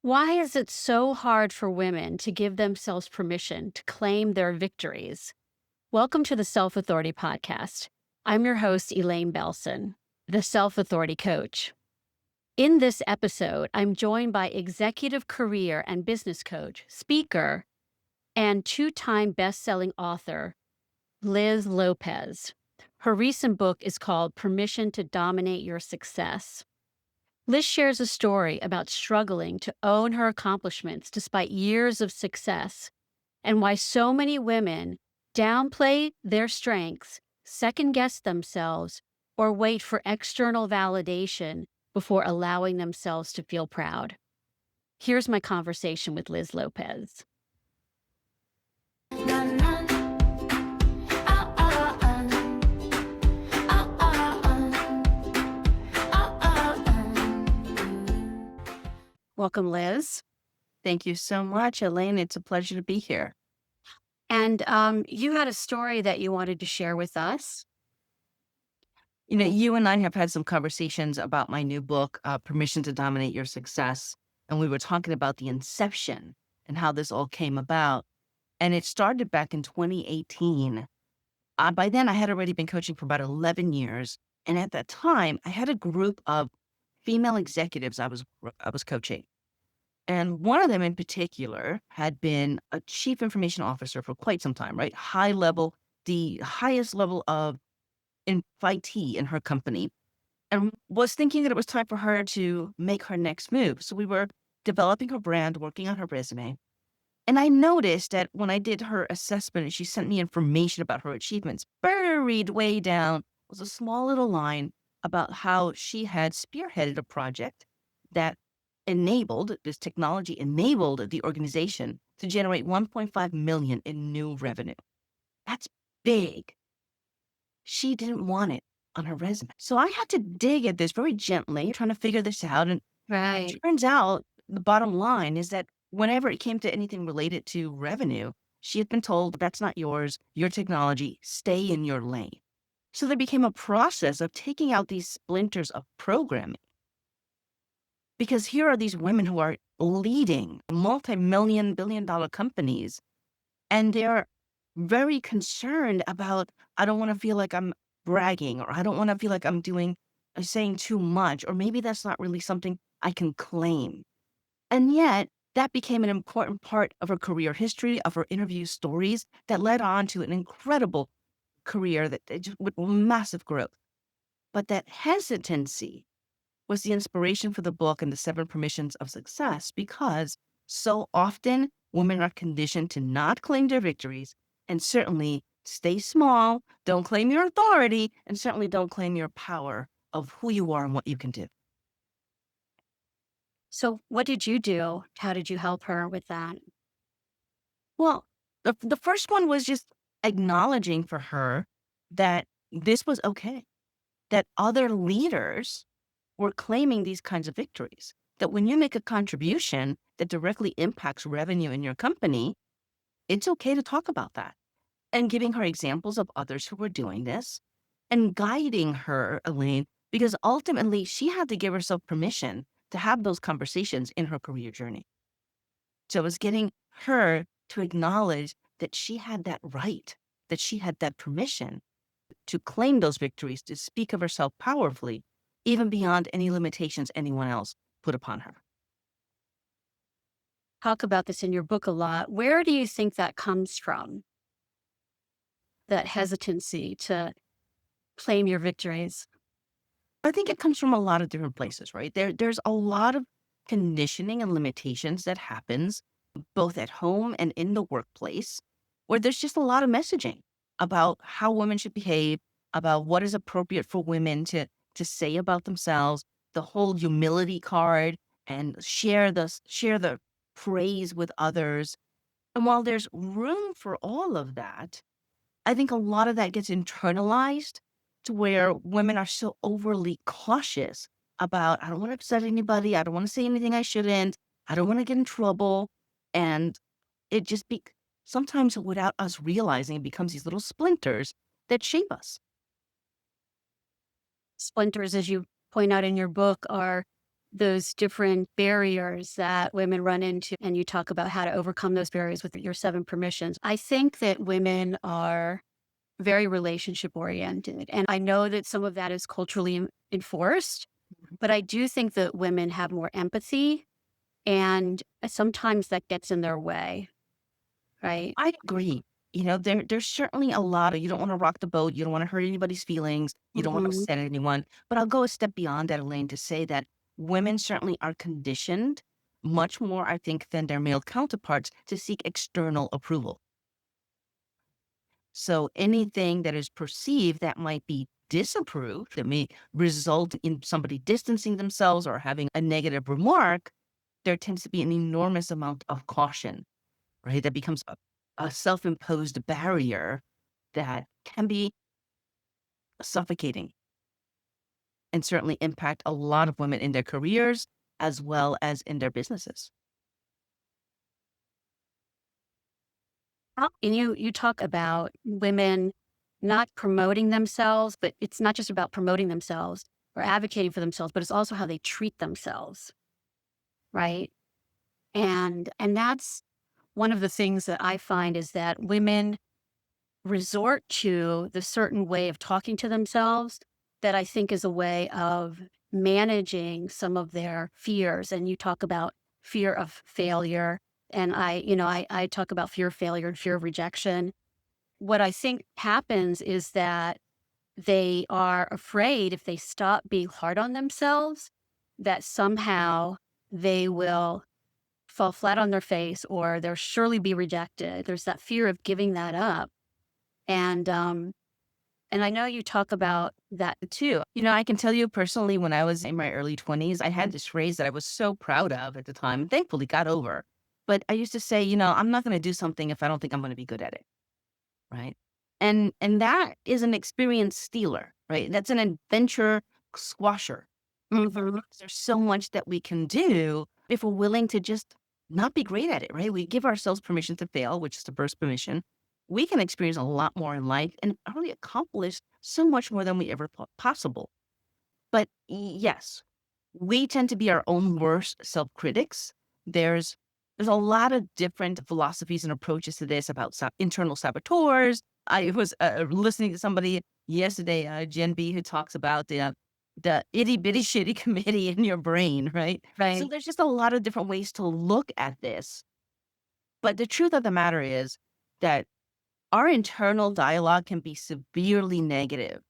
Why is it so hard for women to give themselves permission to claim their victories? Welcome to the Self Authority Podcast. I'm your host, Elaine Belson, the Self Authority Coach. In this episode, I'm joined by executive career and business coach, speaker, and two-time best-selling author, Liz Lopez. Her recent book is called Permission to Dominate Your Success. Liz shares a story about struggling to own her accomplishments despite years of success, and why so many women downplay their strengths, second guess themselves, or wait for external validation before allowing themselves to feel proud. Here's my conversation with Liz Lopez. Welcome, Liz. Thank you so much, Elaine. It's a pleasure to be here. And you had a story that you wanted to share with us. You and I have had some conversations about my new book, Permission to Dominate Your Success. And we were talking about the inception and how this all came about. And it started back in 2018. By then, I had already been coaching for about 11 years. And at that time, I had a group of female executives I was coaching. And one of them in particular had been a chief information officer for quite some time, right? High level, the highest level of invitee in her company, and was thinking that it was time for her to make her next move. So we were developing her brand, working on her resume. And I noticed that when I did her assessment and she sent me information about her achievements, buried way down was a small little line about how she had spearheaded a project that this technology enabled the organization to generate 1.5 million in new revenue. That's big. She didn't want it on her resume. So I had to dig at this very gently, trying to figure this out. And Right. it turns out the bottom line is that whenever it came to anything related to revenue, she had been told, that's not yours, your technology, stay in your lane. So there became a process of taking out these splinters of programming. Because here are these women who are leading multi-million, billion-dollar companies, and they're very concerned about, I don't want to feel like I'm bragging, or I don't want to feel like I'm saying too much, or maybe that's not really something I can claim. And yet, that became an important part of her career history, of her interview stories that led on to an incredible career with massive growth. But that hesitancy was the inspiration for the book and the 7 Permissions of Success, because so often women are conditioned to not claim their victories, and certainly stay small, don't claim your authority, and certainly don't claim your power of who you are and what you can do. So, what did you do? How did you help her with that? Well, the first one was just acknowledging for her that this was okay, that other leaders were claiming these kinds of victories, that when you make a contribution that directly impacts revenue in your company, it's okay to talk about that. And giving her examples of others who were doing this and guiding her, Elaine, because ultimately she had to give herself permission to have those conversations in her career journey. So it was getting her to acknowledge that she had that right, that she had that permission to claim those victories, to speak of herself powerfully, even beyond any limitations anyone else put upon her. Talk about this in your book a lot. Where do you think that comes from? That hesitancy to claim your victories? I think it comes from a lot of different places, right? There's a lot of conditioning and limitations that happens both at home and in the workplace, where there's just a lot of messaging about how women should behave, about what is appropriate for women to say about themselves, the whole humility card, and share the praise with others. And while there's room for all of that, I think a lot of that gets internalized to where women are so overly cautious about, I don't want to upset anybody. I don't want to say anything I shouldn't. I don't want to get in trouble. And it just sometimes without us realizing, it becomes these little splinters that shape us. Splinters, as you point out in your book, are those different barriers that women run into, and you talk about how to overcome those barriers with your 7 permissions. I think that women are very relationship oriented, and I know that some of that is culturally enforced, but I do think that women have more empathy, and sometimes that gets in their way, right? I agree. There's certainly a lot of you don't want to rock the boat, you don't want to hurt anybody's feelings, you don't want to Mhm. upset anyone. But I'll go a step beyond that, Elaine, to say that women certainly are conditioned much more, I think, than their male counterparts to seek external approval. So anything that is perceived that might be disapproved, that may result in somebody distancing themselves or having a negative remark, there tends to be an enormous amount of caution, right? That becomes a self-imposed barrier that can be suffocating and certainly impact a lot of women in their careers as well as in their businesses. And you talk about women not promoting themselves, but it's not just about promoting themselves or advocating for themselves, but it's also how they treat themselves, right? And that's one of the things that I find is that women resort to the certain way of talking to themselves that I think is a way of managing some of their fears. And you talk about fear of failure. And I talk about fear of failure and fear of rejection. What I think happens is that they are afraid if they stop being hard on themselves, that somehow they will fall flat on their face or they'll surely be rejected. There's that fear of giving that up. And I know you talk about that too. I can tell you personally, when I was in my early 20s, I had this phrase that I was so proud of at the time, and thankfully got over. But I used to say, I'm not going to do something if I don't think I'm going to be good at it. Right. And that is an experience stealer, right? That's an adventure squasher. Mhm. There's so much that we can do if we're willing to just not be great at it, right? We give ourselves permission to fail, which is the first permission. We can experience a lot more in life and really accomplish so much more than we ever thought possible. But yes, we tend to be our own worst self-critics. There's a lot of different philosophies and approaches to this about internal saboteurs. I was listening to somebody yesterday, Gen B, who talks about the itty bitty shitty committee in your brain, right? So Right. there's just a lot of different ways to look at this. But the truth of the matter is that our internal dialogue can be severely negative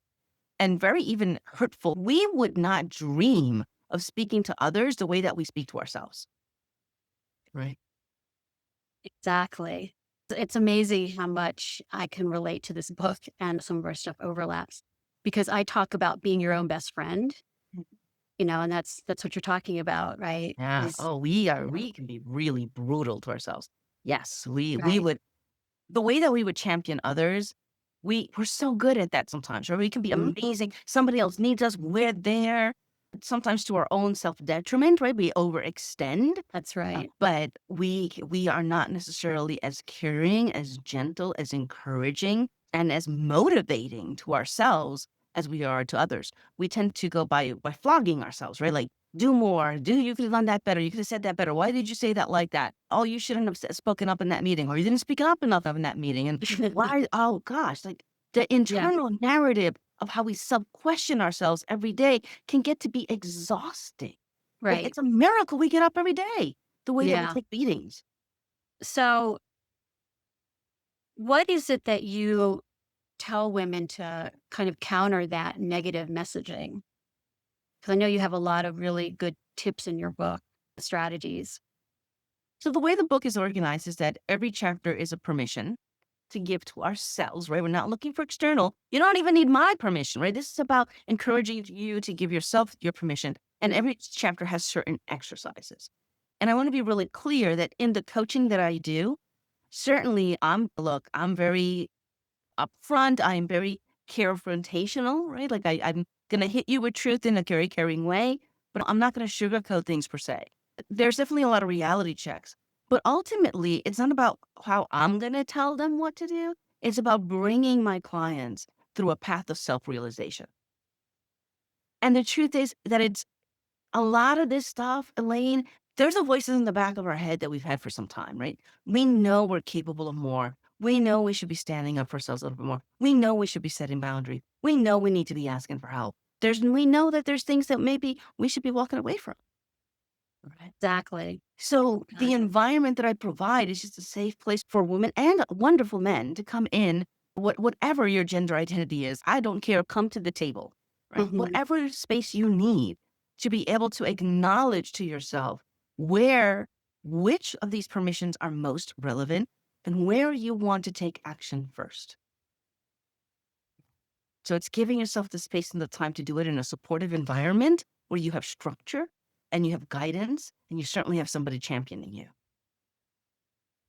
and very even hurtful. We would not dream of speaking to others the way that we speak to ourselves. Right. Exactly. It's amazing how much I can relate to this book and some of our stuff overlaps because I talk about being your own best friend, and that's what you're talking about, right? Yeah. Is Oh, we can be really brutal to ourselves. Yes, we right. would the way that we would champion others, we're so good at that sometimes, or we can be Mhm. amazing. Somebody else needs us, we're there. Sometimes to our own self-detriment, right? We overextend. That's right. But we are not necessarily as caring, as gentle, as encouraging, and as motivating to ourselves as we are to others. We tend to go by flogging ourselves, right? Like, do more, you could have done that better, you could have said that better. Why did you say that like that? Oh, you shouldn't have spoken up in that meeting, or you didn't speak up enough in that meeting. And why? Oh gosh, like the Yeah. internal narrative of how we self-question ourselves every day can get to be exhausting. Like, Right. it's a miracle we get up every day, the way that we Yeah. take beatings. So, what is it that you tell women to kind of counter that negative messaging? Because I know you have a lot of really good tips in your book, strategies. So the way the book is organized is that every chapter is a permission to give to ourselves, right? We're not looking for external. You don't even need my permission, right? This is about encouraging you to give yourself your permission. And every chapter has certain exercises. And I want to be really clear that in the coaching that I do, certainly I'm very upfront. I'm very confrontational, right? Like I'm going to hit you with truth in a very caring way, but I'm not going to sugarcoat things per se. There's definitely a lot of reality checks, but ultimately, it's not about how I'm going to tell them what to do. It's about bringing my clients through a path of self realization. And the truth is that it's a lot of this stuff, Elaine, there's a voices in the back of our head that we've had for some time, right? We know we're capable of more. We know we should be standing up for ourselves a little bit more. We know we should be setting boundaries. We know we need to be asking for help. We know that there's things that maybe we should be walking away from. Right. Exactly. So the Exactly. environment that I provide is just a safe place for women and wonderful men to come in, whatever your gender identity is. I don't care. Come to the table, right? Mhm. Whatever space you need to be able to acknowledge to yourself which of these permissions are most relevant and where you want to take action first. So it's giving yourself the space and the time to do it in a supportive environment where you have structure and you have guidance and you certainly have somebody championing you.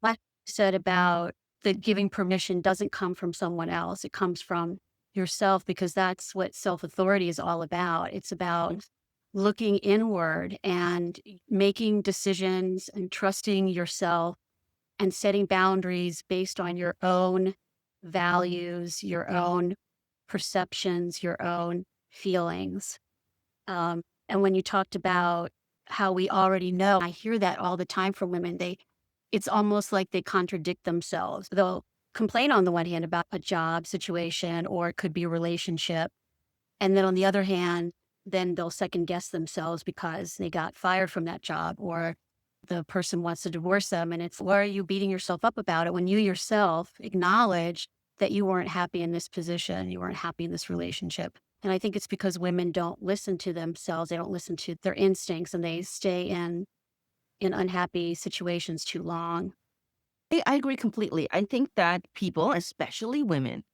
What you said about the giving permission doesn't come from someone else. It comes from yourself because that's what self-authority is all about. It's about looking inward and making decisions and trusting yourself and setting boundaries based on your own values, your own perceptions, your own feelings. And when you talked about how we already know, I hear that all the time from women. It's almost like they contradict themselves. They'll complain on the one hand about a job situation, or it could be a relationship. And then on the other hand, then they'll second guess themselves because they got fired from that job, or the person wants to divorce them. And it's, why are you beating yourself up about it when you yourself acknowledge that you weren't happy in this position, you weren't happy in this relationship? And I think it's because women don't listen to themselves. They don't listen to their instincts, and they stay in unhappy situations too long. I agree completely. I think that people, especially women,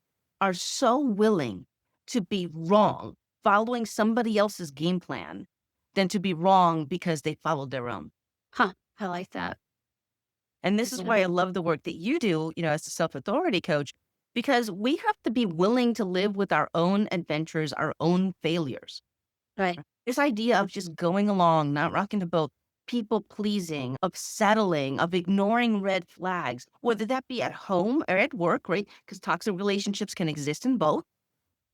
are so willing to be wrong following somebody else's game plan than to be wrong because they followed their own. Huh. I like that. And this is Yeah. why I love the work that you do, as a self-authority coach, because we have to be willing to live with our own adventures, our own failures. Right. This idea of just going along, not rocking the boat, people pleasing, of settling, of ignoring red flags, whether that be at home or at work, right? Because toxic relationships can exist in both,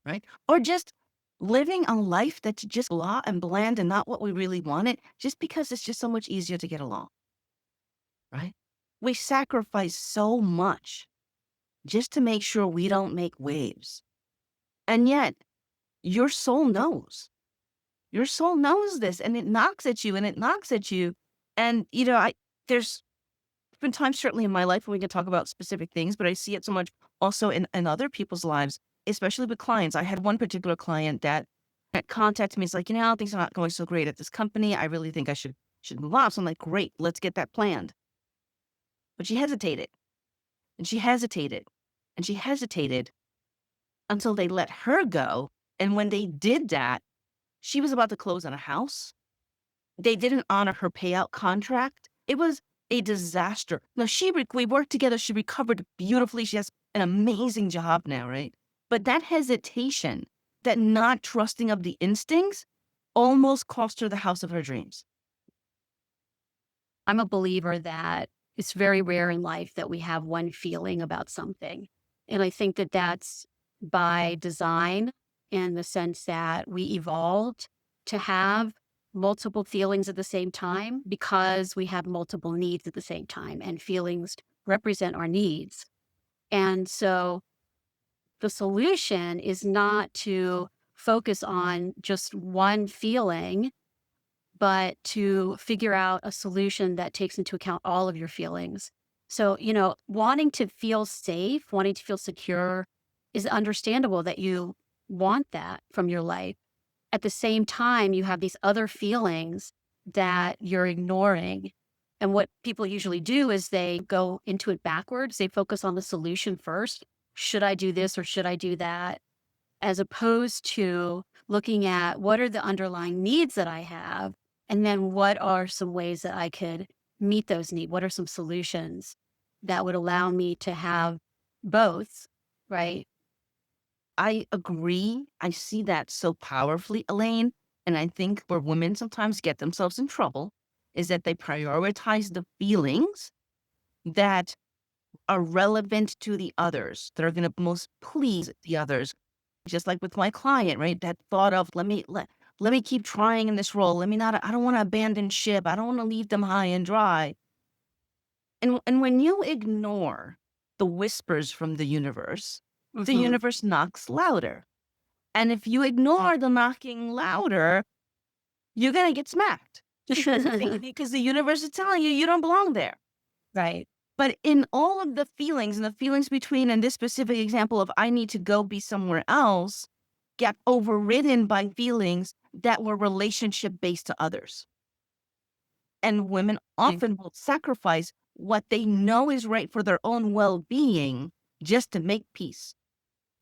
right? Or just living a life that's just blah and bland and not what we really wanted, just because it's just so much easier to get along, right? We sacrifice so much just to make sure we don't make waves. And yet, your soul knows. Your soul knows this, and it knocks at you and it knocks at you. And, there's been times certainly in my life when we can talk about specific things, but I see it so much also in other people's lives, especially with clients. I had one particular client that contacted me. It's like, things are not going so great at this company. I really think I should move on. So I'm like, great, let's get that planned. But she hesitated and she hesitated and she hesitated until they let her go. And when they did that, she was about to close on a house. They didn't honor her payout contract. It was a disaster. Now, we worked together. She recovered beautifully. She has an amazing job now, right? But that hesitation, that not trusting of the instincts, almost cost her the house of her dreams. I'm a believer that it's very rare in life that we have one feeling about something. And I think that that's by design, in the sense that we evolved to have multiple feelings at the same time because we have multiple needs at the same time, and feelings represent our needs. And so the solution is not to focus on just one feeling, but to figure out a solution that takes into account all of your feelings. So, wanting to feel safe, wanting to feel secure is understandable that you want that from your life. At the same time, you have these other feelings that you're ignoring. And what people usually do is they go into it backwards. They focus on the solution first. Should I do this or should I do that? As opposed to looking at what are the underlying needs that I have, and then what are some ways that I could meet those needs? What are some solutions that would allow me to have both, right? I agree. I see that so powerfully, Elaine. And I think where women sometimes get themselves in trouble is that they prioritize the feelings that are relevant to the others, that are going to most please the others. Just like with my client, right? That thought of, let me keep trying in this role. I don't want to abandon ship. I don't want to leave them high and dry. And when you ignore the whispers from the Mm-hmm. universe knocks louder. And if you ignore the knocking louder, you're going to get smacked because the universe is telling you you don't belong there. Right. But in all of the feelings and the feelings between, in this specific example of I need to go be somewhere else, get overridden by feelings that were relationship based to others. And women often will sacrifice what they know is right for their own well-being just to make peace,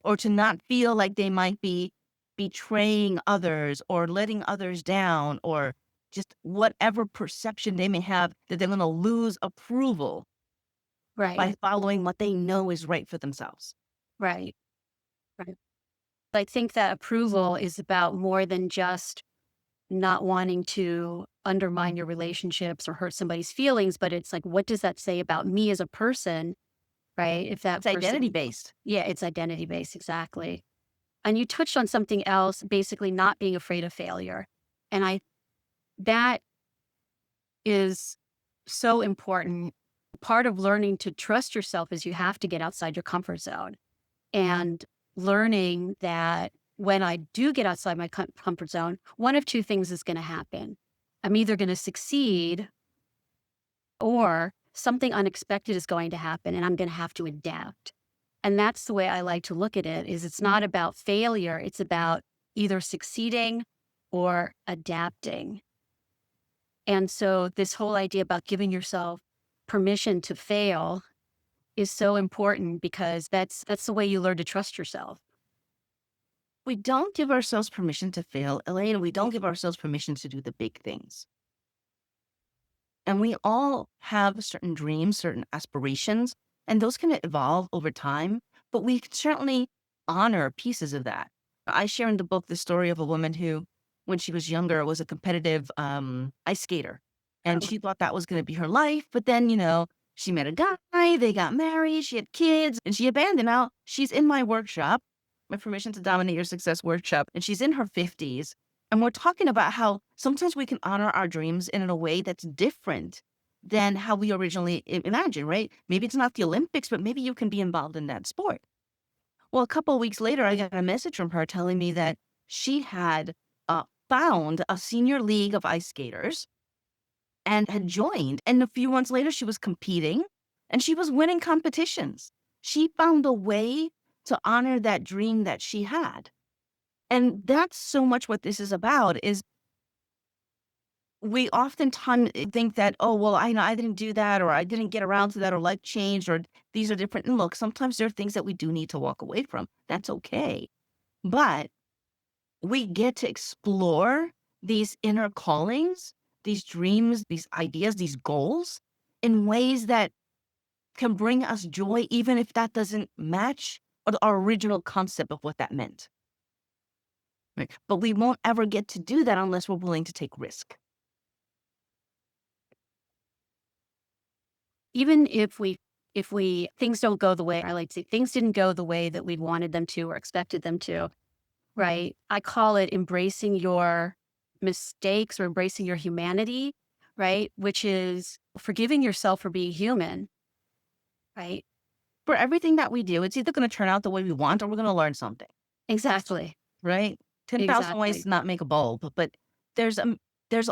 or to not feel like they might be betraying others or letting others down, or just whatever perception they may have that they're going to lose approval Right. by following what they know is right for themselves. Right. Right. I think that approval is about more than just not wanting to undermine your relationships or hurt somebody's feelings, but it's like, what does that say about me as a person, right? If that It's identity person, based. yeah, it's identity based, exactly. And you touched on something else, basically not being afraid of failure. And that is so important. Part of learning to trust yourself is you have to get outside your comfort zone, and learning that when I do get outside my comfort zone, one of two things is going to happen. I'm either going to succeed, or something unexpected is going to happen and I'm going to have to adapt. And that's the way I like to look at it, is it's not about failure. It's about either succeeding or adapting. And so this whole idea about giving yourself permission to fail is so important, because that's the way you learn to trust yourself. We don't give ourselves permission to fail, Elaine. We don't give ourselves permission to do the big things. And we all have certain dreams, certain aspirations, and those can evolve over time, but we can certainly honor pieces of that. I share in the book the story of a woman who, when she was younger, was a competitive ice skater. And she thought that was going to be her life. But then, she met a guy, they got married, she had kids, and she abandoned. Now she's in my workshop, my Permission to Dominate Your Success workshop, and she's in her 50s. And we're talking about how sometimes we can honor our dreams in a way that's different than how we originally imagined, right? Maybe it's not the Olympics, but maybe you can be involved in that sport. Well, a couple of weeks later, I got a message from her telling me that she had found a senior league of ice skaters and had joined. And a few months later, she was competing and she was winning competitions. She found a way to honor that dream that she had. And that's so much what this is about, is we oftentimes think that, oh, well, I didn't do that, or I didn't get around to that, or life changed, or these are different. And look, sometimes there are things that we do need to walk away from. That's okay. But we get to explore these inner callings, these dreams, these ideas, these goals in ways that can bring us joy, even if that doesn't match our original concept of what that meant. Right? But we won't ever get to do that unless we're willing to take risk. Even if things don't go the way, I like to say, things didn't go the way that we wanted them to or expected them to, right? I call it embracing your mistakes or embracing your humanity, right? Which is forgiving yourself for being human, right? For everything that we do, it's either going to turn out the way we want or we're going to learn something, Exactly. right? 10,000 ways Exactly. to not make a bulb, but there's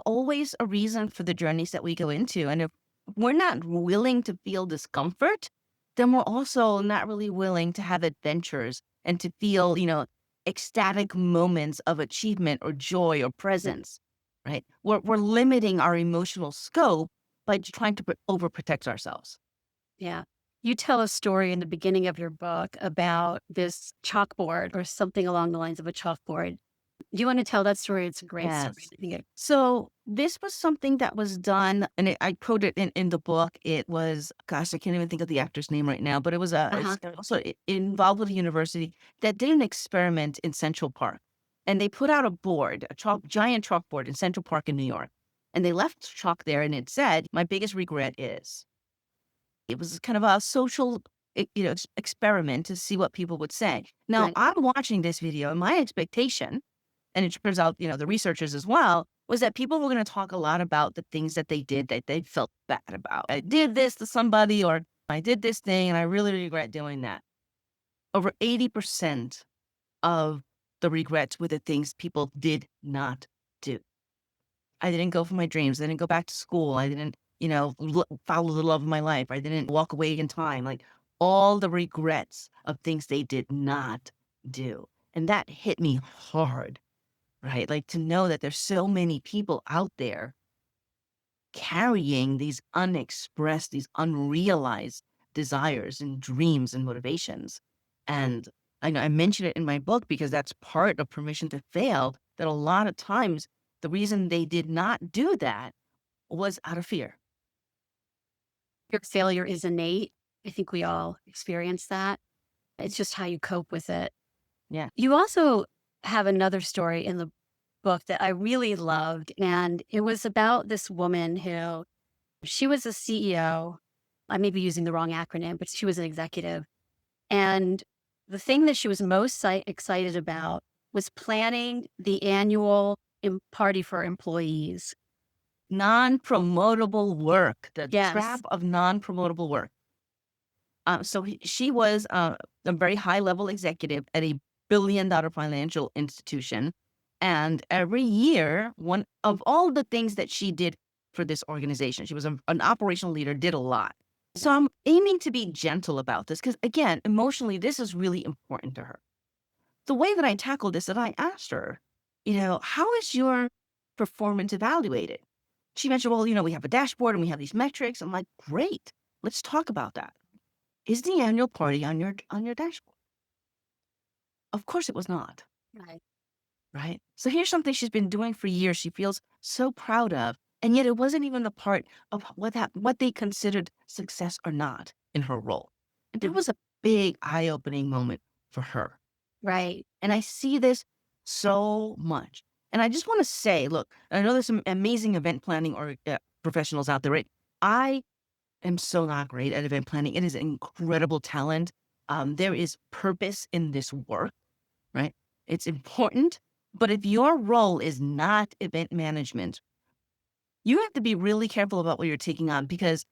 always a reason for the journeys that we go into. And if we're not willing to feel discomfort, then we're also not really willing to have adventures and to feel, ecstatic moments of achievement or joy or presence, right? We're limiting our emotional scope by trying to overprotect ourselves. Yeah. You tell a story in the beginning of your book about this chalkboard, or something along the lines of a chalkboard. Do you want to tell that story? It's a great story. Yes. So this was something that was done, and I quote it in the book. It was, gosh, I can't even think of the actor's name right now, but it was also involved with a university that did an experiment in Central Park. And they put out a board, giant chalkboard in Central Park in New York. And they left chalk there, and it said, "My biggest regret is." It was kind of a social, experiment to see what people would say. Now, Right. I'm watching this video, and my expectation and it turns out, the researchers as well, was that people were going to talk a lot about the things that they did that they felt bad about. I did this to somebody, or I did this thing and I really regret doing that. Over 80% of the regrets were the things people did not do. I didn't go for my dreams. I didn't go back to school. I didn't, follow the love of my life. I didn't walk away in time. Like all the regrets of things they did not do. And that hit me hard, right? Like to know that there's so many people out there carrying these unexpressed, these unrealized desires and dreams and motivations. And I mention it in my book because that's part of permission to fail, that a lot of times the reason they did not do that was out of fear. Your failure is innate. I think we all experience that. It's just how you cope with it. Yeah. You also have another story in the book that I really loved, and it was about this woman who she was a CEO. I may be using the wrong acronym, but she was an executive. And the thing that she was most excited about was planning the annual party for employees. Non-promotable work, the trap Yes. of non-promotable work. She was a very high level executive at a $1 billion financial institution. And every year, one of all the things that she did for this organization, she was an operational leader, did a lot. So I'm aiming to be gentle about this because, again, emotionally, this is really important to her. The way that I tackled this, that I asked her, how is your performance evaluated? She mentioned, well, we have a dashboard and we have these metrics. I'm like, great, let's talk about that. Is the annual party on your dashboard? Of course it was not, Right. right? So here's something she's been doing for years. She feels so proud of, and yet it wasn't even the part of what they considered success or not in her role. And that Mhm. was a big eye-opening moment for her. Right. And I see this so much. And I just want to say, look, I know there's some amazing event planning or professionals out there, right? I am so not great at event planning. It is an incredible talent. There is purpose in this work, right? It's important. But if your role is not event management, you have to be really careful about what you're taking on because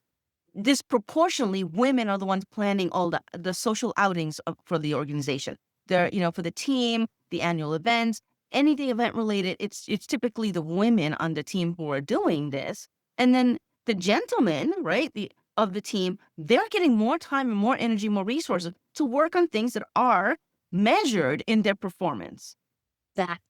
disproportionately, women are the ones planning all the social outings for the organization. They're, for the team, the annual events, anything event related. It's typically the women on the team who are doing this, and then the gentlemen, right, of the team, they're getting more time and more energy, more resources to work on things that are measured in their performance. That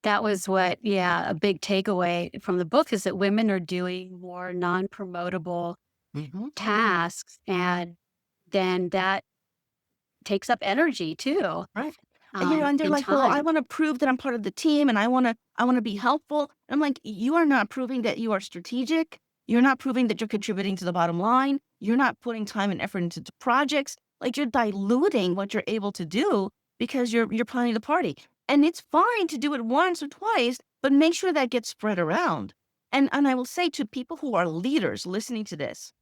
that was what, yeah, a big takeaway from the book is that women are doing more non-promotable Mhm. tasks, and then that takes up energy too, Right. And they're and like, well, I time. want to prove that I'm part of the team and I want to be helpful. I'm like, you are not proving that you are strategic. You're not proving that you're contributing to the bottom line. You're not putting time and effort into the projects. Like you're diluting what you're able to do because you're planning the party. And it's fine to do it once or twice, but make sure that gets spread around. And I will say to people who are leaders listening to this,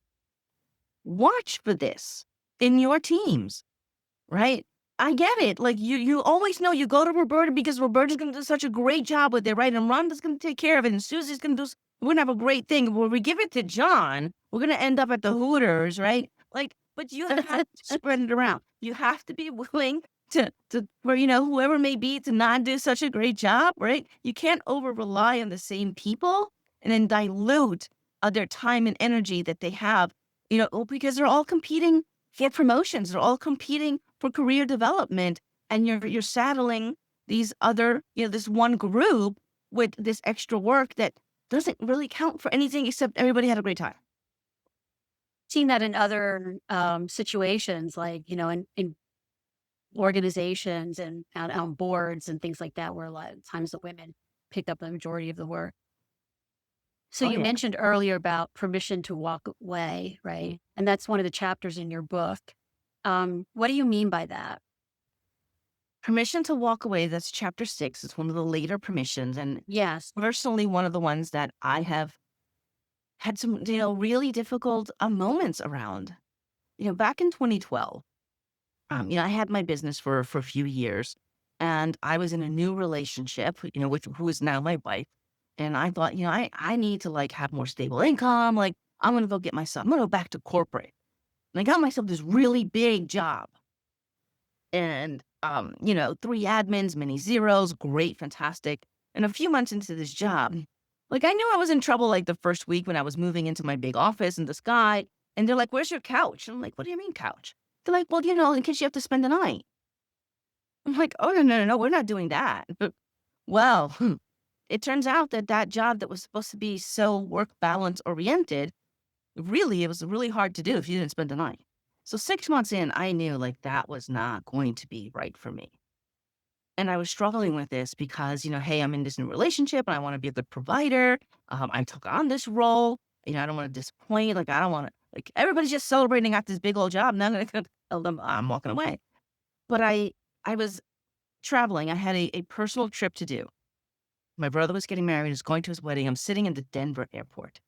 watch for this in your teams. Right? I get it. Like you always know you go to Roberta because Roberta's gonna do such a great job with it, right? And Rhonda's gonna take care of it, and Susie's gonna we're gonna have a great thing. When we give it to John, we're gonna end up at the Hooters, right? Like, but you have to spread it around. You have to be willing to for whoever may be to not do such a great job, right? You can't over rely on the same people and then dilute their time and energy that they have, because they're all competing for promotions. They're all competing for career development, and you're saddling these other, this one group with this extra work that doesn't really count for anything except everybody had a great time. Seen that in other situations, like, in organizations and on boards and things like that, where a lot of times the women pick up the majority of the work. So Oh you yeah. mentioned earlier about permission to walk away, right? And that's one of the chapters in your book. What do you mean by that? Permission to walk away. That's chapter 6. It's one of the later permissions, and Yes. personally, one of the ones that I have had some, really difficult moments around. Back in 2012, I had my business for a few years, And I was in a new relationship, with who is now my wife. And I thought, I need to like have more stable income. Like I'm going to I'm going to go back to corporate. And I got myself this really big job and, 3 admins, many zeros, great, fantastic. And a few months into this job, like I knew I was in trouble like the first week when I was moving into my big office and this guy, and they're like, "Where's your couch?" And I'm like, "What do you mean couch?" They're like, "Well, in case you have to spend the night." I'm like, "Oh, no, no, no, no, we're not doing that." Well, it turns out that that job that was supposed to be so work balance oriented, really, it was really hard to do if you didn't spend the night. So 6 months in, I knew like that was not going to be right for me. And I was struggling with this because, hey, I'm in this new relationship and I want to be a good provider. I took on this role. I don't want to disappoint. Like, I don't want to, like, everybody's just celebrating at this big old job. Now I'm going to tell them I'm walking away. But I was traveling. I had a personal trip to do. My brother was getting married. He was going to his wedding. I'm sitting in the Denver airport.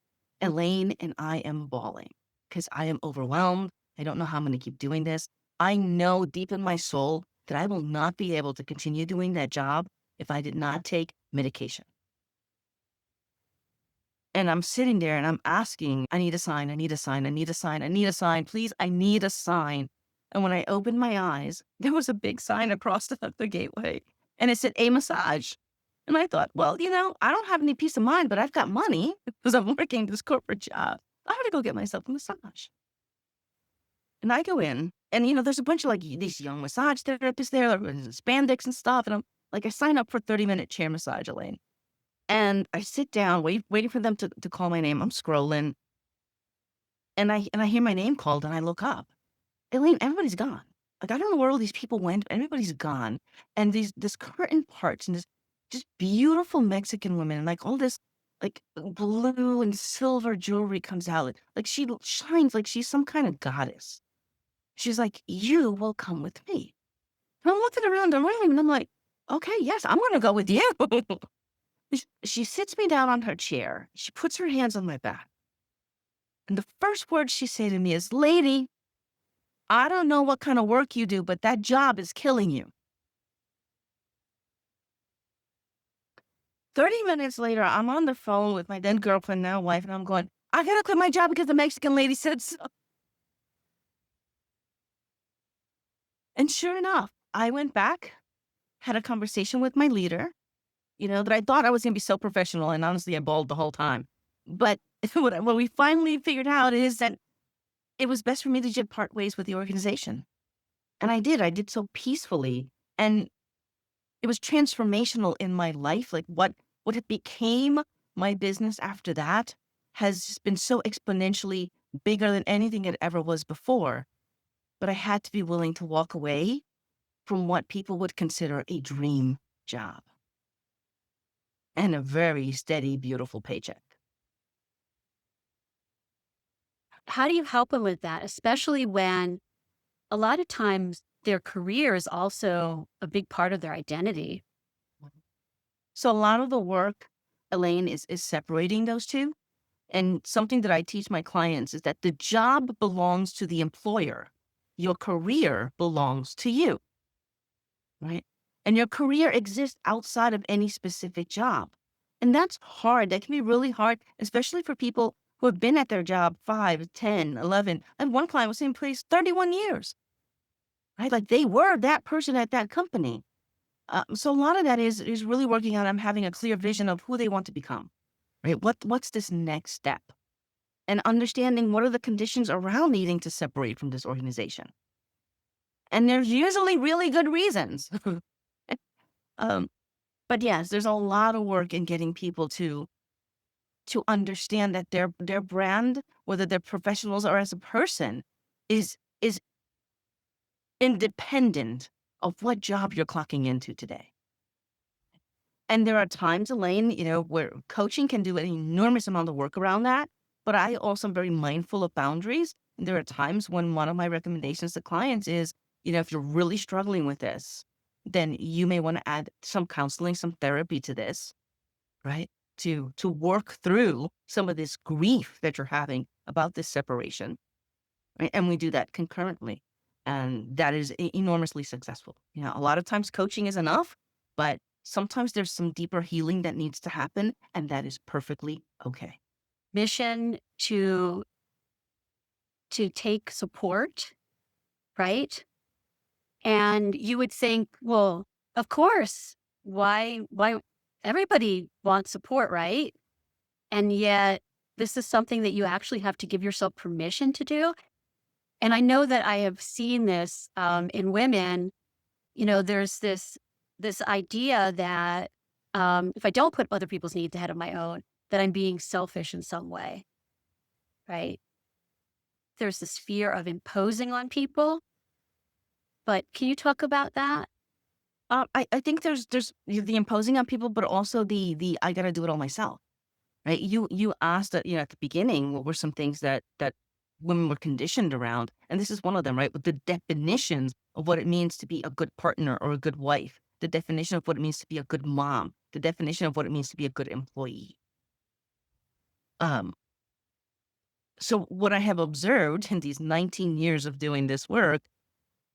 Elaine and I am bawling because I am overwhelmed. I don't know how I'm going to keep doing this. I know deep in my soul that I will not be able to continue doing that job if I did not take medication. And I'm sitting there and I'm asking, I need a sign, I need a sign, I need a sign, I need a sign, please, I need a sign. And when I opened my eyes, there was a big sign across the gateway and it said a massage. And I thought, well, I don't have any peace of mind, but I've got money because I'm working this corporate job. I'm going to go get myself a massage. And I go in and, there's a bunch of like these young massage therapists there, spandex and stuff. And I'm like, I sign up for 30-minute chair massage, Elaine. And I sit down, waiting for them to call my name. I'm scrolling and I hear my name called and I look up. Elaine, everybody's gone. Like, I don't know where all these people went, but everybody's gone. And this curtain parts and this just beautiful Mexican women and like all this like blue and silver jewelry comes out. Like she shines like she's some kind of goddess. She's like, "You will come with me." And I'm looking around the room and I'm like, "Okay, yes, I'm going to go with you." She sits me down on her chair. She puts her hands on my back. And the first words she say to me is, "Lady, I don't know what kind of work you do, but that job is killing you." 30 minutes later, I'm on the phone with my then girlfriend, now wife, and I'm going, "I gotta quit my job because the Mexican lady said so." And sure enough, I went back, had a conversation with my leader, that I thought I was gonna be so professional, and honestly, I bawled the whole time. But what we finally figured out is that it was best for me to just part ways with the organization. And I did. I did so peacefully. And it was transformational in my life. Like what it became my business after that has just been so exponentially bigger than anything it ever was before. But I had to be willing to walk away from what people would consider a dream job and a very steady, beautiful paycheck. How do you help them with that, especially when a lot of times their career is also a big part of their identity? So a lot of the work, Elaine, is separating those two. And something that I teach my clients is that the job belongs to the employer. Your career belongs to you, right? And your career exists outside of any specific job. And that's hard. That can be really hard, especially for people who have been at their job 5, 10, 11. And one client was in place 31 years, right? Like they were that person at that company. So a lot of that is really working on them having a clear vision of who they want to become, right? What's this next step? And understanding what are the conditions around needing to separate from this organization. And there's usually really good reasons. um, but yes, there's a lot of work in getting people to understand that their brand, whether they're professionals or as a person, is independent of what job you're clocking into today. And there are times, Elaine, where coaching can do an enormous amount of work around that. But I also am very mindful of boundaries. And there are times when one of my recommendations to clients is, if you're really struggling with this, then you may want to add some counseling, some therapy to this, right? To work through some of this grief that you're having about this separation. Right? And we do that concurrently. And that is enormously successful. A lot of times coaching is enough, but sometimes there's some deeper healing that needs to happen, and that is perfectly okay. Mission to take support, right? And you would think, well, of course, why everybody wants support, right? And yet this is something that you actually have to give yourself permission to do. And I know that I have seen this in women. There's this idea that if I don't put other people's needs ahead of my own, that I'm being selfish in some way, right? There's this fear of imposing on people. But can you talk about that? I think there's the imposing on people, but also the I got to do it all myself. Right? You asked that, at the beginning, what were some things that women were conditioned around, and this is one of them, right? With the definitions of what it means to be a good partner or a good wife, the definition of what it means to be a good mom, the definition of what it means to be a good employee. Um, so what I have observed in these 19 years of doing this work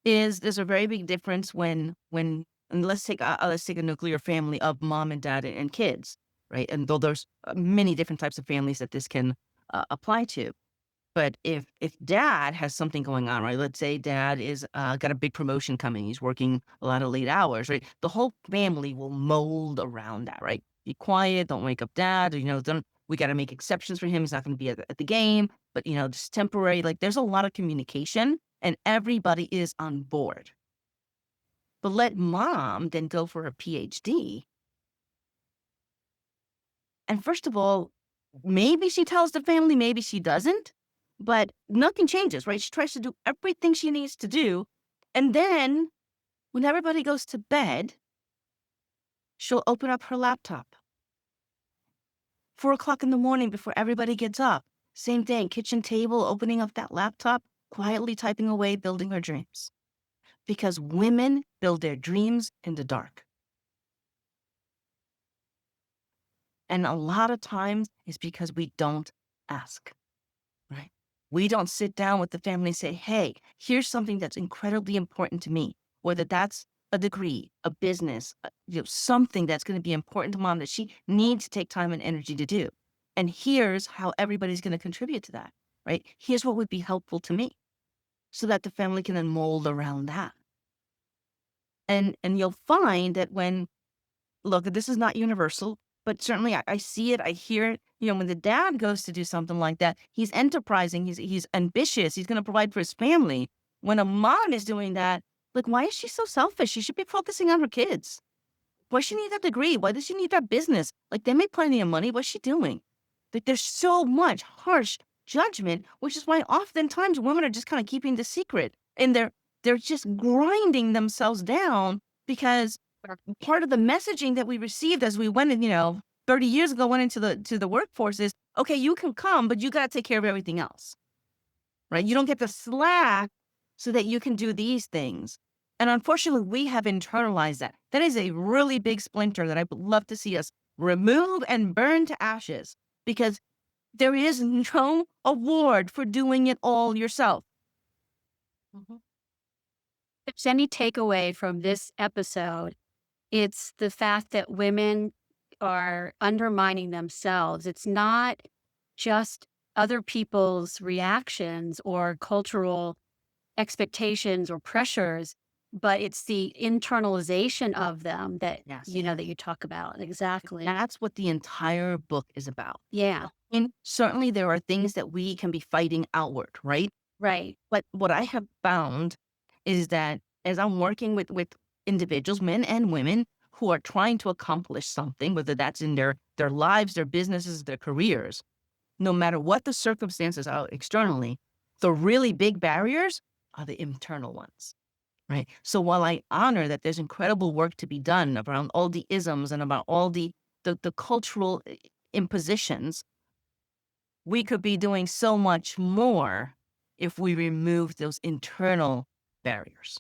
is there's a very big difference when and let's take a nuclear family of mom and dad and kids, right? And though there's many different types of families that this can apply to, but if dad has something going on, right? Let's say dad is got a big promotion coming, he's working a lot of late hours, right? The whole family will mold around that, right? Be quiet, don't wake up dad. Don't we got to make exceptions for him? He's not going to be at the game, but just temporary. Like there's a lot of communication, and everybody is on board. But let mom then go for her PhD. And first of all, maybe she tells the family, maybe she doesn't, but nothing changes, right? She tries to do everything she needs to do. And then when everybody goes to bed, she'll open up her laptop. 4 o'clock in the morning before everybody gets up. Same thing, kitchen table, opening up that laptop, quietly typing away, building her dreams. Because women build their dreams in the dark. And a lot of times it's because we don't ask, right? We don't sit down with the family and say, hey, here's something that's incredibly important to me, whether that's a degree, a business, something that's going to be important to mom that she needs to take time and energy to do. And here's how everybody's going to contribute to that, right? Here's what would be helpful to me so that the family can then mold around that. And you'll find that look, this is not universal, but certainly I see it, I hear it. When the dad goes to do something like that, he's enterprising, he's ambitious, he's going to provide for his family. When a mom is doing that, like, why is she so selfish? She should be focusing on her kids. Why does she need that degree? Why does she need that business? Like, they make plenty of money. What's she doing? Like, there's so much harsh judgment, which is why oftentimes women are just kind of keeping the secret, and they're just grinding themselves down because part of the messaging that we received as we went in, 30 years ago, went into the workforce is, okay, you can come, but you got to take care of everything else, right? You don't get the slack so that you can do these things. And unfortunately, we have internalized that. That is a really big splinter that I would love to see us remove and burn to ashes, because there is no award for doing it all yourself. Mhm. If there's any takeaway from this episode, it's the fact that women are undermining themselves. It's not just other people's reactions or cultural expectations or pressures, but it's the internalization of them that, Yes. that you talk about. Exactly. That's what the entire book is about. Yeah. And certainly there are things that we can be fighting outward, right? Right. But what I have found is that as I'm working with individuals, men and women, who are trying to accomplish something, whether that's in their lives, their businesses, their careers, no matter what the circumstances are externally, the really big barriers are the internal ones, right? So while I honor that there's incredible work to be done around all the isms and about all the cultural impositions, we could be doing so much more if we remove those internal barriers.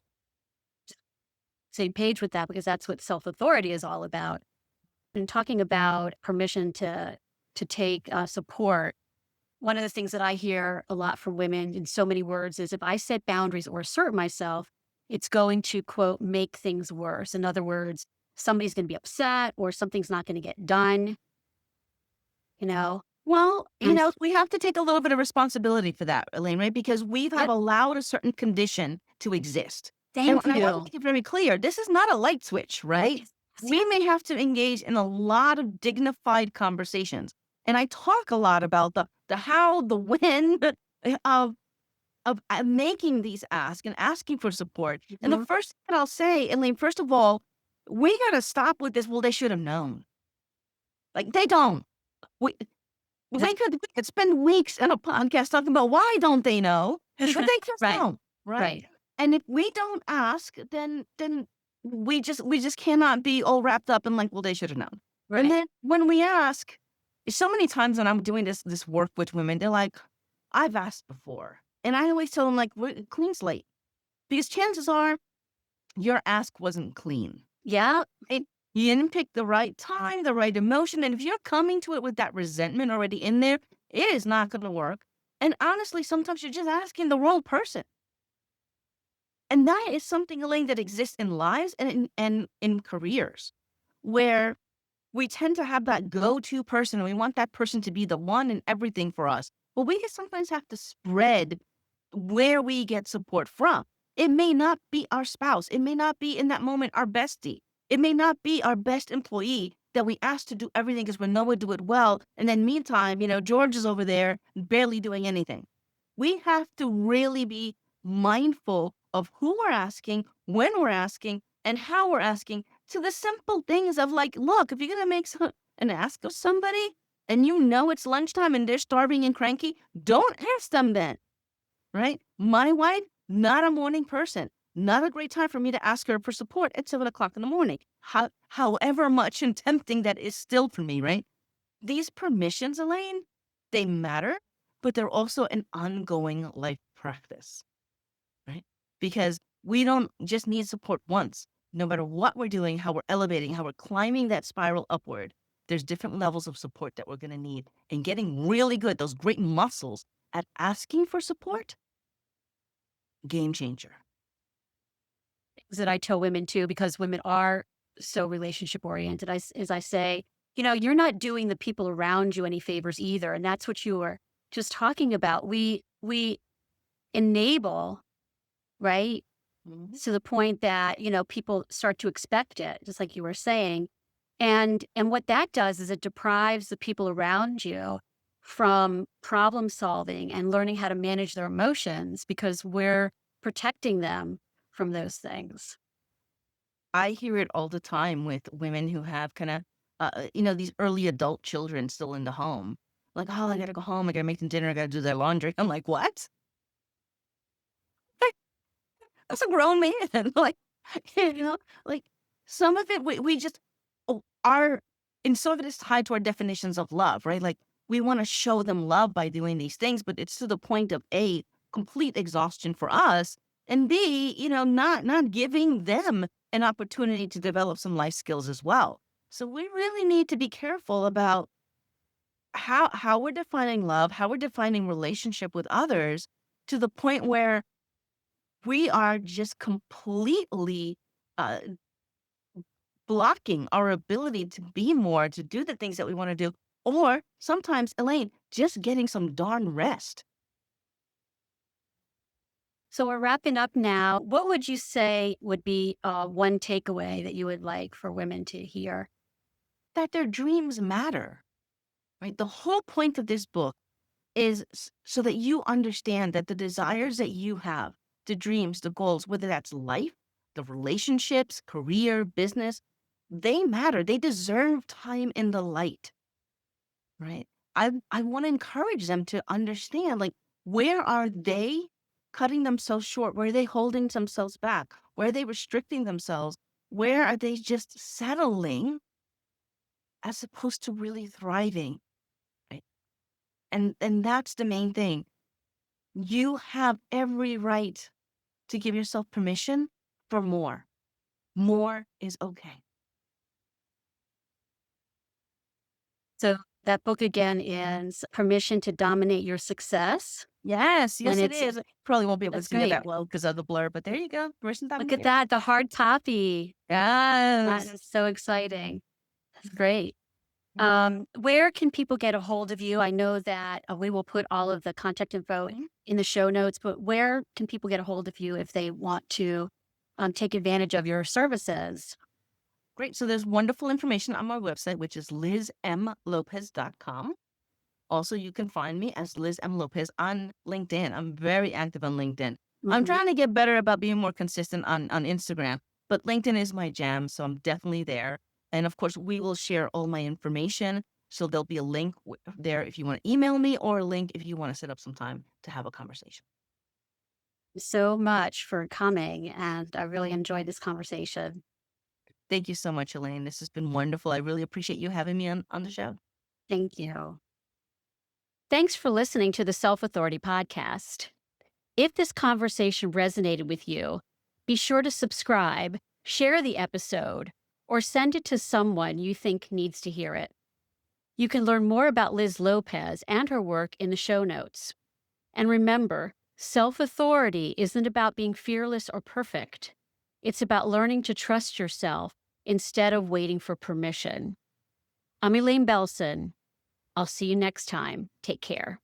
Same page with that, because that's what self-authority is all about. And talking about permission to take support, one of the things that I hear a lot from women in so many words is if I set boundaries or assert myself, it's going to, quote, make things worse. In other words, somebody's going to be upset or something's not going to get done, you know? Well, And we have to take a little bit of responsibility for that, Elaine, right? Because we have yep, allowed a certain condition to exist. And thank I want to you. make it very clear, this is not a light switch, right? Yes, We may have to engage in a lot of dignified conversations. And I talk a lot about the how, the when of making these asks and asking for support. And the mhm, first thing that I'll say, Elaine, first of all, we got to stop with this. Well, they should have known. Like they don't. We, we could spend weeks on a podcast talking about why don't they know, but they just right, don't, right? right, And if we don't ask, then we just cannot be all wrapped up in like, well, they should have known. And right. then when we ask, so many times when I'm doing this work with women, they're like, I've asked before, and I always tell them like, clean slate, because chances are your ask wasn't clean. Yeah, Right? You didn't pick the right time, the right emotion. And if you're coming to it with that resentment already in there, it is not going to work. And honestly, sometimes you're just asking the wrong person. And that is something, Elaine, that exists in lives and in careers where we tend to have that go-to person and we want that person to be the one and everything for us. But we can sometimes have to spread where we get support from. It may not be our spouse. It may not be in that moment our bestie. It may not be our best employee that we ask to do everything because we know we do it well. And then meantime, George is over there barely doing anything. We have to really be mindful of who we're asking, when we're asking, and how we're asking, to the simple things of like, look, if you're going to make an ask of somebody and you know it's lunchtime and they're starving and cranky, don't ask them then, right? My wife, not a morning person. Not a great time for me to ask her for support at 7 o'clock in the morning. However much and tempting that is still for me, right? These permissions, Elaine, they matter, but they're also an ongoing life practice, right? Because we don't just need support once. No matter what we're doing, how we're elevating, how we're climbing that spiral upward, there's different levels of support that we're going to need. And getting really good, those great muscles at asking for support, game changer. things that I tell women too, because women are so relationship oriented. As I say, you're not doing the people around you any favors either, and that's what you were just talking about. We enable, right, Mhm. to the point that people start to expect it, just like you were saying, and what that does is it deprives the people around you from problem solving and learning how to manage their emotions because we're protecting them from those things. I hear it all the time with women who have kind of, these early adult children still in the home. Like, oh, I got to go home. I got to make them dinner. I got to do their laundry. I'm like, what? That's a grown man. Like, you know, like some of it, we just are, and some of it is tied to our definitions of love, right? Like we want to show them love by doing these things, but it's to the point of A, complete exhaustion for us, and B, not giving them an opportunity to develop some life skills as well. So we really need to be careful about how we're defining love, how we're defining relationship with others to the point where we are just completely uh, blocking our ability to be more, to do the things that we want to do, or sometimes, Elaine, just getting some darn rest. So we're wrapping up now. What would you say would be one takeaway that you would like for women to hear? That their dreams matter, right? The whole point of this book is so that you understand that the desires that you have, the dreams, the goals, whether that's life, the relationships, career, business, they matter. They deserve time in the light. Right. I want to encourage them to understand like where are they cutting themselves short? Where are they holding themselves back? Where are they restricting themselves? Where are they just settling as opposed to really thriving? Right. And that's the main thing. You have every right to give yourself permission for more. More is okay. So That book again is Permission to Dominate Your Success. Yes, And yes, it is. Probably won't be able to that's see it great. that well because of the blur, but there you go. Permission to Look at dominate. that, the hard copy. That Yes. is so exciting. That's great. Where can people get a hold of you? I know that we will put all of the contact info in the show notes, but where can people get a hold of you if they want to take advantage of your services? Great. So there's wonderful information on my website, which is lizmlopez.com. Also, you can find me as Liz M. Lopez on LinkedIn. I'm very active on LinkedIn. I'm Mhm. trying to get better about being more consistent on Instagram, but LinkedIn is my jam, so I'm definitely there. And of course, we will share all my information. So there'll be a link there if you want to email me, or a link if you want to set up some time to have a conversation. So much for coming, and I really enjoyed this conversation. Thank you so much, Elaine. This has been wonderful. I really appreciate you having me on the show. Thank you. Thanks for listening to the Self Authority Podcast. If this conversation resonated with you, be sure to subscribe, share the episode, or send it to someone you think needs to hear it. You can learn more about Liz Lopez and her work in the show notes. And remember, self authority isn't about being fearless or perfect. It's about learning to trust yourself instead of waiting for permission. I'm Elaine Belson. I'll see you next time. Take care.